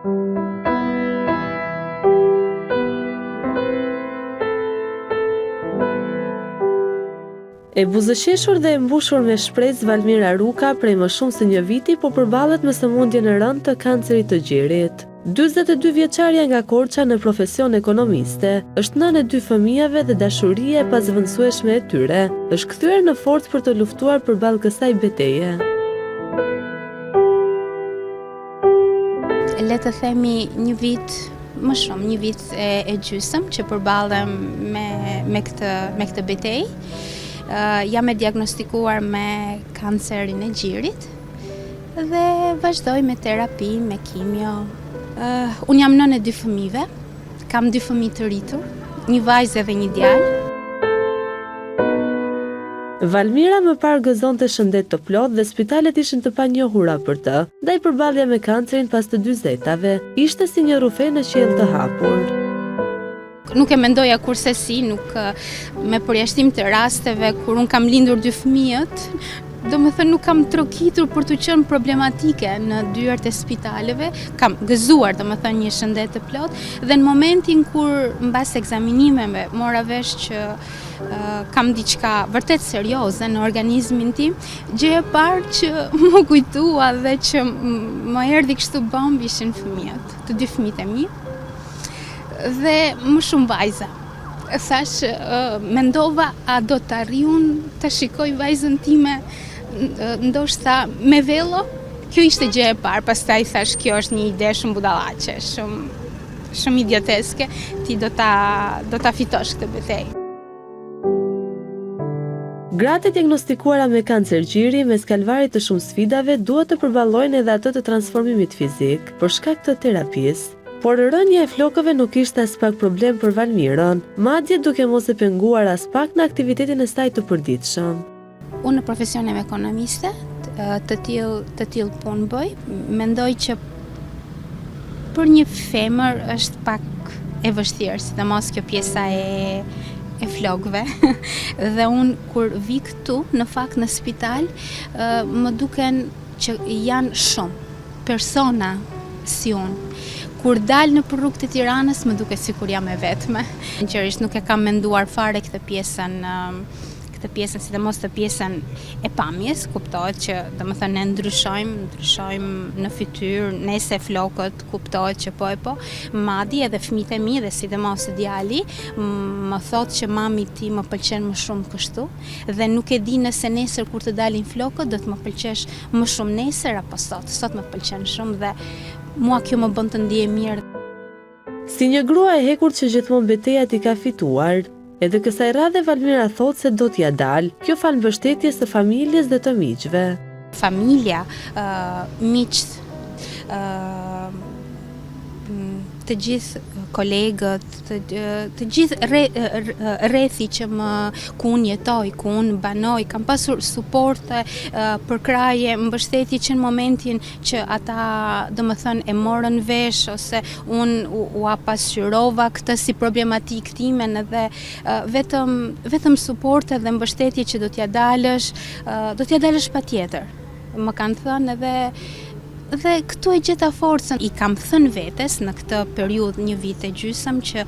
E buzëqeshur dhe e mbushur me shpresë, Valmira Ruka prej më shumë se një viti po përballet me sëmundjen e rëndë të kancerit të gjirit. 42 vjeçarja nga Korça në profesion ekonomiste, është nënë e 2 fëmijëve dhe dashuria e pazëvendësueshme e tyre është kthyer në forcë për të luftuar përballë kësaj beteje. Le të themi një vit më shumë, një vit e gjysmë që përballem me këtë betejë. Jam e diagnostikuar me kancerin e gjirit dhe vazhdoj me terapi, me kimio. Unë jam nënë e 2 fëmijëve, kam 2 fëmijë të rritur, një vajzë dhe një djalë. Valmira më parë gëzonte shëndet të plotë dhe spitalet ishin të panjohura për të, ndaj përballja me kancerin pas të 40-tave ishte si një rufe në qiell të hapur. Nuk e mendoja kurse si, nuk me përjashtim të rasteve kur unë kam lindur 2 fëmijët, domethënë nuk kam trokitur për të qenë problematike në dyert e spitaleve, kam gëzuar domethënë një shëndet të plot dhe në momentin kur mbas ekzaminimeve mora vesh që kam diçka vërtet serioze në organizmin tim, gjëja e parë që më kujtua dhe që më erdhi kështu bomb ishin fëmijët, të 2 fëmijët e mi. Dhe më shumë vajza. Thash, mendova, a do të arriun të shikoj vajzën time, ndoshta me velo? Kjo ishte gjë e parë, pastaj thash, kjo është një ide shumë budallaqe, shumë idioteske, ti do ta fitosh këtë betejë. Gratë diagnostikuara me kancer gjiri mes kalvarit të shumë sfidave duhet të përballojnë edhe atë të transformimit fizik për shkak të terapisë. Por rënja e flokëve nuk ishte as pak problem për Valmirën, madje duke mos e penguar as pak në aktivitetin e saj të përditshëm. Unë në profesionin ekonomiste, të tillë punë bëj, mendoj që për një femër është pak e vështirë, sidomos kjo pjesa e flokëve. Dhe unë kur vi këtu, në fakt në spital, më duken që janë shumë persona si unë. Kur dal në rrugët të Tiranës më duket sikur jam e vetme. Sinqerisht nuk e kam menduar fare këtë pjesën, sidomos të pjesën e pamjes, kuptohet që domethënë ne ndryshojmë në fytyrë, nëse flokët kuptohet që po, madje edhe fëmijët e mi dhe sidomos djali më thotë që mami ti më pëlqen më shumë kështu dhe nuk e di nëse nesër kur të dalin flokët do të më pëlqesh më shumë nesër apo sot më pëlqen shumë dhe mua kjo më bën të ndihem mirë. Si një grua e hekur që gjithmonë betejat i ka fituar, edhe kësaj radhe Valmira thotë se do t'ja dalë, kjo fal mbështetjes së familjes dhe të miqve. Familja, miqt, të gjithë kolegët, të gjithë rrethi që ku unë jetoj, ku unë banoj, kam pasur suporte, përkraje, mbështetje që në momentin që ata domethënë e morën vesh ose unë u apasqyrova këtë si problematikë timen dhe vetëm suporte dhe mbështetje që do t'ja dalësh patjetër. Më kanë thënë dhe këtu e gjeta forcën. I kam thënë vetes në këtë periudhë një vit e gjysmë që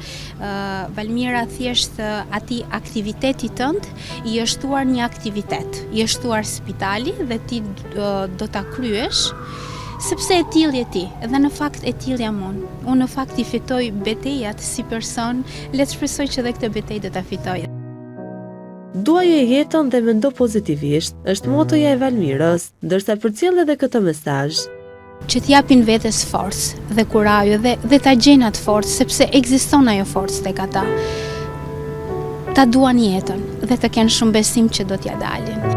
Valmira thjesht atij aktivitetit tënd i është shtuar një aktivitet, i është shtuar spitali dhe ti do ta kryesh sepse e tillë je ti, dhe në fakt e tillë jam unë. Unë në fakt i fitoj betejat si person, le të shpresoj që edhe këtë betejë do ta fitoj. Duaje jetën dhe mendo pozitivisht, është motoja e Valmirës, ndërsa përcjell edhe këtë mesazh. Që t'japin vetes forcë dhe kurajo dhe ta gjejnë atë forcë, sepse ekziston ajo forcë tek ata. Ta duan jetën dhe të kenë shumë besim që do t'ja dalin.